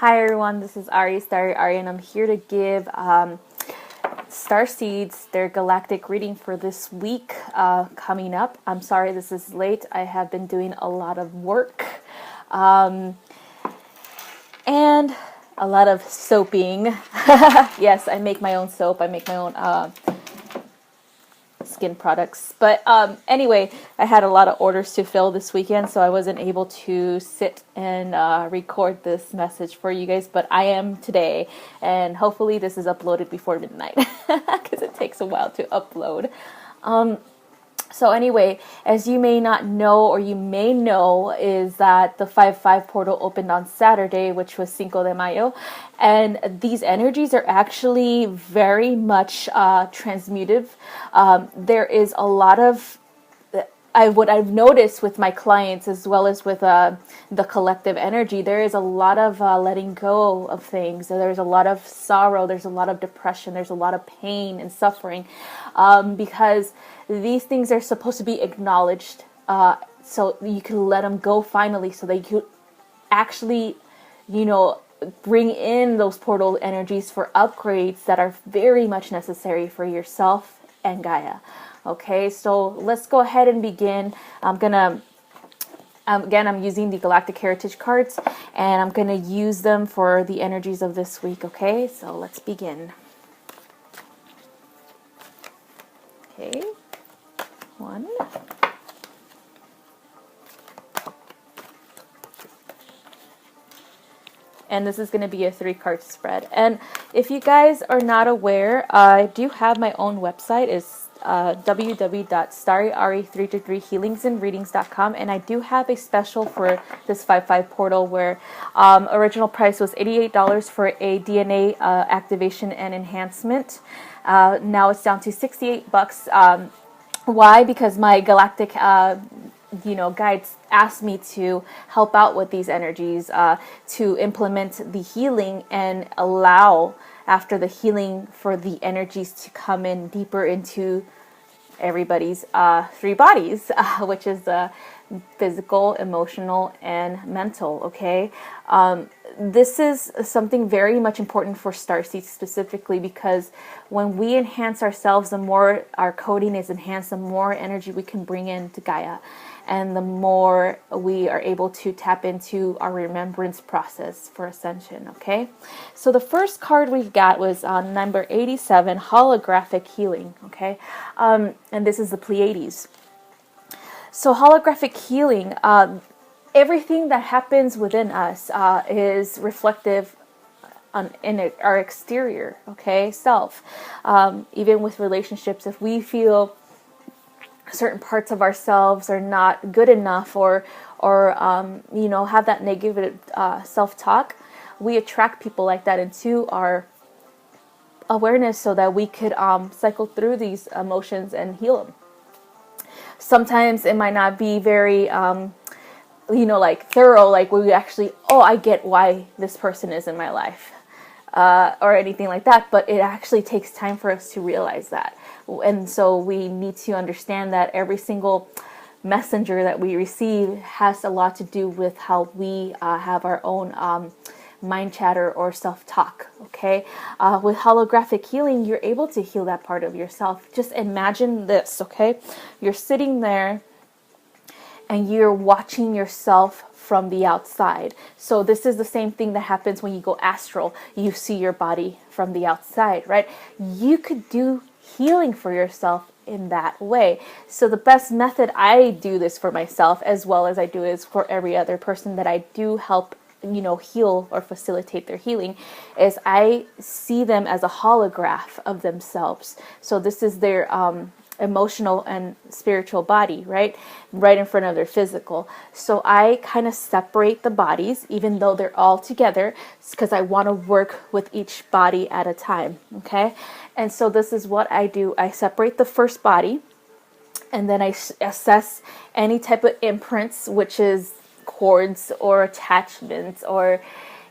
Hi everyone, this is StariAri, and I'm here to give Starseeds their galactic reading for this week coming up. I'm sorry this is late. I have been doing a lot of work and a lot of soaping. Yes, I make my own soap. I make my own skin products. But anyway, I had a lot of orders to fill this weekend, so I wasn't able to sit and record this message for you guys, but I am today, and hopefully this is uploaded before midnight because it takes a while to upload. So anyway, as you may not know, or you may know, is that the 5-5 portal opened on Saturday, which was Cinco de Mayo. And these energies are actually very much transmutive. There is a lot of what I've noticed with my clients, as well as with the collective energy, there is a lot of letting go of things. There's a lot of sorrow. There's a lot of depression. There's a lot of pain and suffering, because these things are supposed to be acknowledged, so you can let them go finally, so they could actually, bring in those portal energies for upgrades that are very much necessary for yourself and Gaia. Okay, so let's go ahead and begin. I'm using the Galactic Heritage cards, and I'm gonna use them for the energies of this week. Okay, so let's begin. Okay, one. And this is going to be a 3-card spread. And if you guys are not aware, I do have my own website. It's www.StariAri333healingsandreadings.com, and I do have a special for this 5-5 portal where original price was $88 for a DNA activation and enhancement. Now it's down to $68. Why? Because my galactic guides asked me to help out with these energies, to implement the healing and allow, after the healing, for the energies to come in deeper into everybody's 3 bodies, which is physical, emotional, and mental. Okay, this is something very much important for Starseeds specifically, because when we enhance ourselves, the more our coding is enhanced, the more energy we can bring into Gaia, and the more we are able to tap into our remembrance process for ascension. Okay, so the first card we got was on number 87, holographic healing. Okay, and this is the Pleiades. So holographic healing, everything that happens within us is reflective in our exterior, okay, self. Even with relationships, if we feel certain parts of ourselves are not good enough, or have that negative self-talk, we attract people like that into our awareness, so that we could cycle through these emotions and heal them. Sometimes it might not be very thorough, like we actually, I get why this person is in my life, or anything like that, but it actually takes time for us to realize that. And so we need to understand that every single messenger that we receive has a lot to do with how we have our own mind chatter or self-talk. Okay, with holographic healing, you're able to heal that part of yourself. Just imagine this. Okay, you're sitting there and you're watching yourself from the outside. So this is the same thing that happens when you go astral. You see your body from the outside, right? You could do healing for yourself in that way. So the best method, I do this for myself, as well as I do is for every other person that I do help heal or facilitate their healing, is I see them as a holograph of themselves. So this is their emotional and spiritual body, right in front of their physical. So I kind of separate the bodies, even though they're all together, because I want to work with each body at a time. Okay, and so this is what I do. I separate the first body, and then I assess any type of imprints, which is cords or attachments, or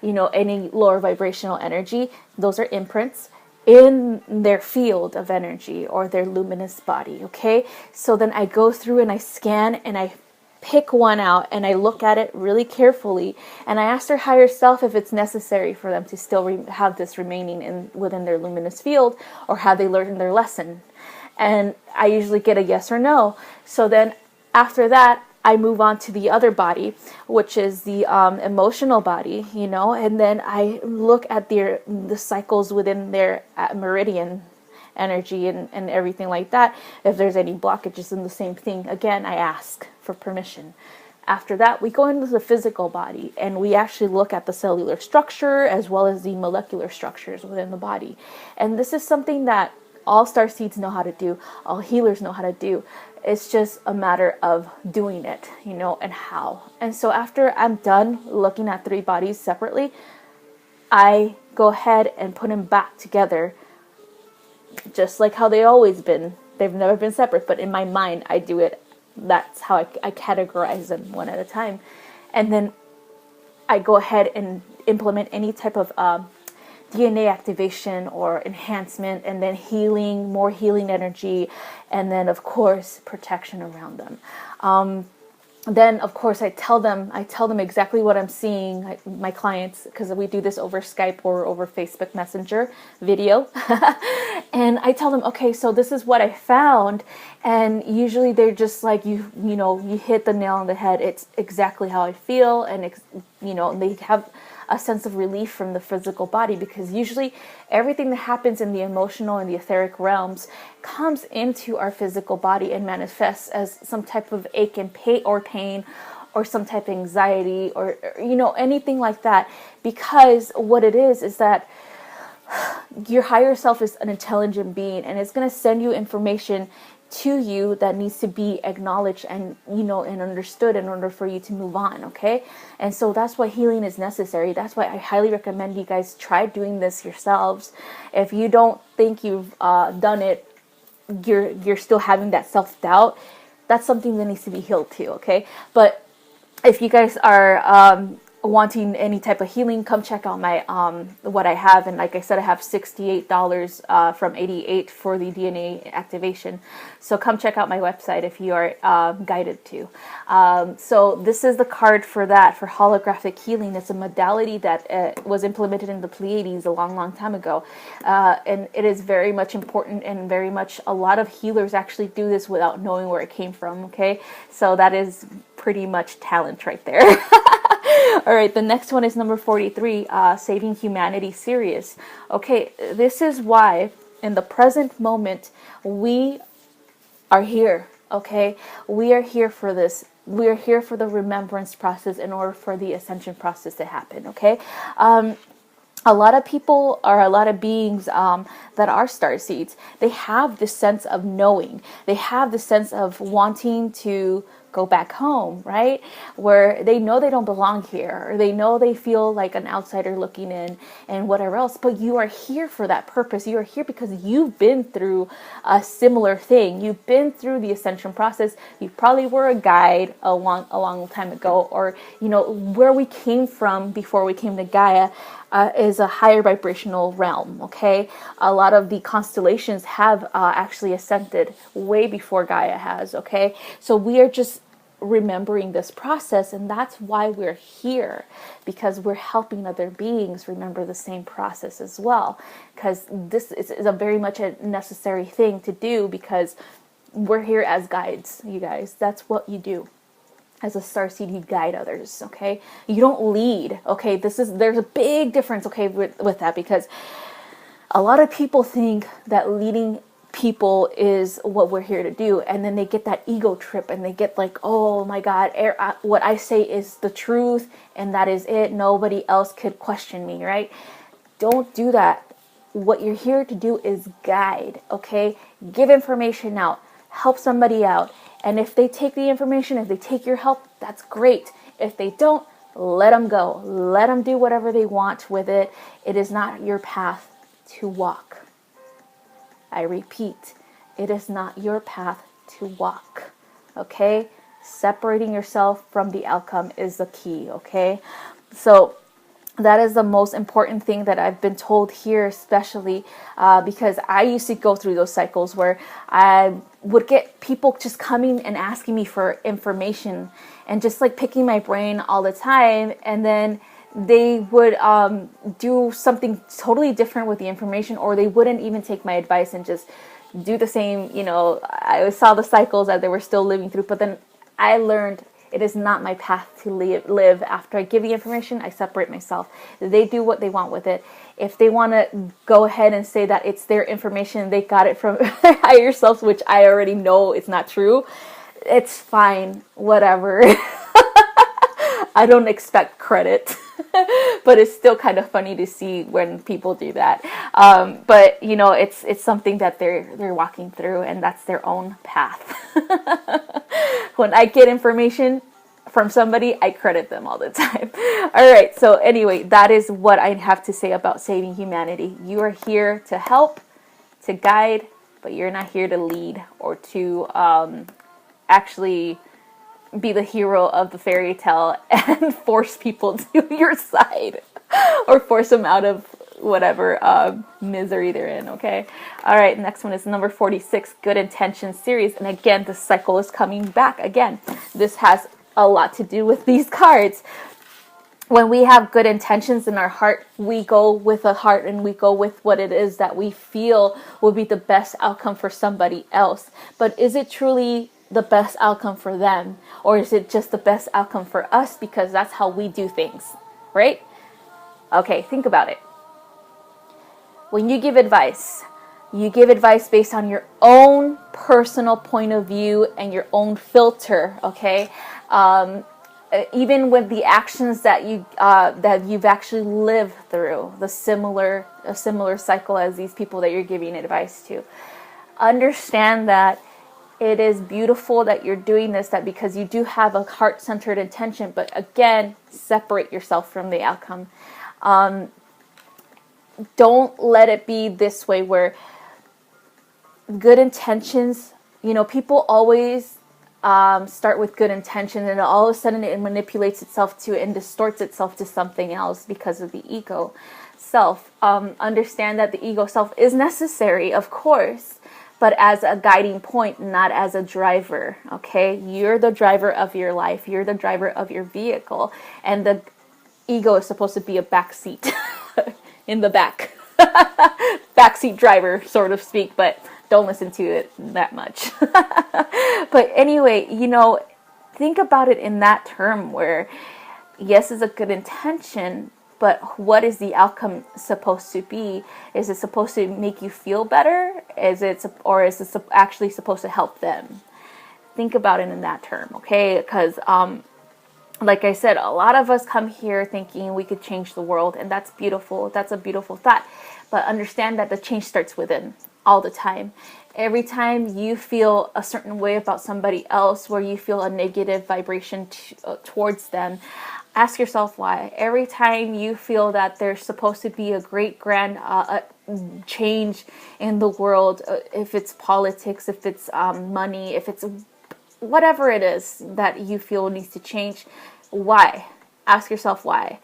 any lower vibrational energy. Those are imprints in their field of energy or their luminous body. Okay, so then I go through and I scan and I pick one out and I look at it really carefully, and I ask their higher self if it's necessary for them to still have this remaining within their luminous field, or have they learned their lesson. And I usually get a yes or no. So then after that, I move on to the other body, which is the emotional body, and then I look at the cycles within their meridian energy and everything like that. If there's any blockages in the same thing, again, I ask for permission. After that, we go into the physical body, and we actually look at the cellular structure as well as the molecular structures within the body. And this is something that all starseeds know how to do, all healers know how to do. It's just a matter of doing it, and how. And so after I'm done looking at 3 bodies separately, I go ahead and put them back together, just like how they always been. They've never been separate, but in my mind, I do it. That's how I categorize them one at a time. And then I go ahead and implement any type of DNA activation or enhancement, and then more healing energy, and then of course protection around them. Then of course I tell them exactly what I'm seeing, my clients, because we do this over Skype or over Facebook Messenger video. And I tell them, okay, so this is what I found. And usually they're just like, you hit the nail on the head. It's exactly how I feel. And they have a sense of relief from the physical body, because usually everything that happens in the emotional and the etheric realms comes into our physical body and manifests as some type of ache and pain, or some type of anxiety, or anything like that. Because what it is that your higher self is an intelligent being, and it's going to send you information to you that needs to be acknowledged and and understood in order for you to move on. Okay. And so that's why healing is necessary. That's why I highly recommend you guys try doing this yourselves. If you don't think you've done it, you're still having that self-doubt, that's something that needs to be healed too. Okay. But if you guys are wanting any type of healing, come check out my what I have. And like I said, I have $68 from 88 for the DNA activation. So come check out my website if you are guided to. So this is the card for that, for holographic healing. It's a modality that was implemented in the Pleiades a long time ago, and it is very much important, and very much a lot of healers actually do this without knowing where it came from. Okay, so that is pretty much talent right there. All right, the next one is number 43, Saving Humanity Serious. Okay, this is why in the present moment we are here, okay? We are here for this. We are here for the remembrance process in order for the ascension process to happen, okay? A lot of people, or a lot of beings that are starseeds, they have this sense of knowing. They have the sense of wanting to go back home, right? Where they know they don't belong here, or they know they feel like an outsider looking in and whatever else. But you are here for that purpose. You are here because you've been through a similar thing. You've been through the ascension process. You probably were a guide a long time ago, or where we came from before we came to Gaia. Is a higher vibrational realm, okay? A lot of the constellations have actually ascended way before Gaia has, okay? So we are just remembering this process, and that's why we're here, because we're helping other beings remember the same process as well, because this is a very much a necessary thing to do, because we're here as guides, you guys. That's what you do. As a starseed, you guide others, okay? You don't lead, okay? There's a big difference, okay, with that, because a lot of people think that leading people is what we're here to do, and then they get that ego trip, and they get like, oh my God, what I say is the truth, and that is it. Nobody else could question me, right? Don't do that. What you're here to do is guide, okay? Give information out, help somebody out. And if they take the information, if they take your help, that's great. If they don't, let them go. Let them do whatever they want with it. It is not your path to walk. I repeat, it is not your path to walk. Okay? Separating yourself from the outcome is the key. Okay? So That is the most important thing that I've been told here, especially because I used to go through those cycles where I would get people just coming and asking me for information and just like picking my brain all the time. And then they would do something totally different with the information, or they wouldn't even take my advice and just do the same. I saw the cycles that they were still living through, but then I learned it is not my path to live. After I give the information, I separate myself. They do what they want with it. If they want to go ahead and say that it's their information, they got it from their higher selves, which I already know it's not true, it's fine, whatever. I don't expect credit, but it's still kind of funny to see when people do that. But it's something that they're walking through, and that's their own path. When I get information from somebody, I credit them all the time. All right. So anyway, that is what I have to say about saving humanity. You are here to help, to guide, but you're not here to lead or to actually be the hero of the fairy tale and force people to your side or force them out of whatever misery they're in. Okay. All right. Next one is number 46, Good Intentions series. And again, the cycle is coming back again. This has a lot to do with these cards. When we have good intentions in our heart, we go with a heart and we go with what it is that we feel will be the best outcome for somebody else. But is it truly the best outcome for them? Or is it just the best outcome for us because that's how we do things, right? Okay, think about it. When you give advice based on your own personal point of view and your own filter, okay? Even with the actions that you've actually lived through, a similar cycle as these people that you're giving advice to, understand that it is beautiful that you're doing this, that because you do have a heart-centered intention, but again, separate yourself from the outcome. Don't let it be this way where good intentions, people always start with good intention, and all of a sudden it manipulates itself to and distorts itself to something else because of the ego self. Understand that the ego self is necessary, of course, but as a guiding point, not as a driver, okay? You're the driver of your life. You're the driver of your vehicle. And the ego is supposed to be a backseat in the back. Backseat driver, so to speak, but don't listen to it that much. But anyway, think about it in that term where, yes, it's a good intention, but what is the outcome supposed to be? Is it supposed to make you feel better? Is it actually supposed to help them? Think about it in that term, okay? Because, like I said, a lot of us come here thinking we could change the world, and that's beautiful. That's a beautiful thought. But understand that the change starts within all the time. Every time you feel a certain way about somebody else, where you feel a negative vibration towards them, ask yourself why. Every time you feel that there's supposed to be a great grand change in the world, if it's politics, if it's money, if it's whatever it is that you feel needs to change, why? Ask yourself why.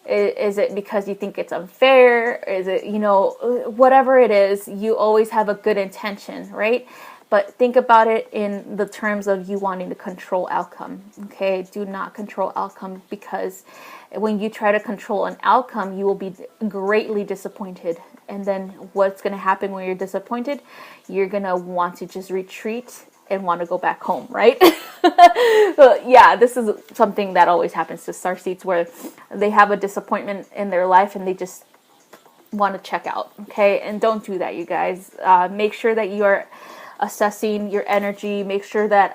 Is it because you think it's unfair? Is it, whatever it is, you always have a good intention, right? But think about it in the terms of you wanting to control outcome, okay? Do not control outcome, because when you try to control an outcome, you will be greatly disappointed. And then what's going to happen when you're disappointed? You're going to want to just retreat and want to go back home, right? So, yeah, this is something that always happens to Starseeds, where they have a disappointment in their life and they just want to check out, okay? And don't do that, you guys. Make sure that you are assessing your energy. Make sure that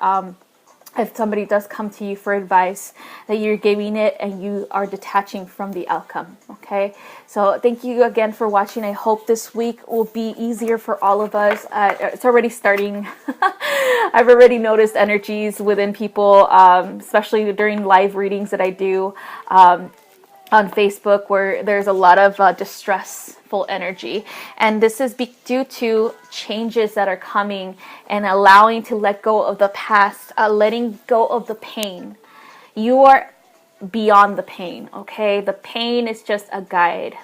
if somebody does come to you for advice, that you're giving it and you are detaching from the outcome, okay? So thank you again for watching. I hope this week will be easier for all of us. It's already starting. I've already noticed energies within people, especially during live readings that I do on Facebook, where there's a lot of distressful energy, and this is due to changes that are coming and allowing to let go of the past, letting go of the pain. You are beyond the pain, okay? The pain is just a guide.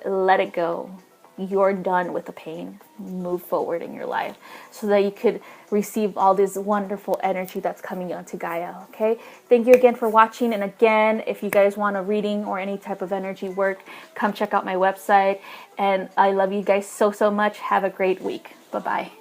Let it go. You're done with the pain. Move forward in your life so that you could receive all this wonderful energy that's coming onto Gaia, okay? Thank you again for watching. And again, if you guys want a reading or any type of energy work, come check out my website. And I love you guys so, so much. Have a great week. Bye-bye.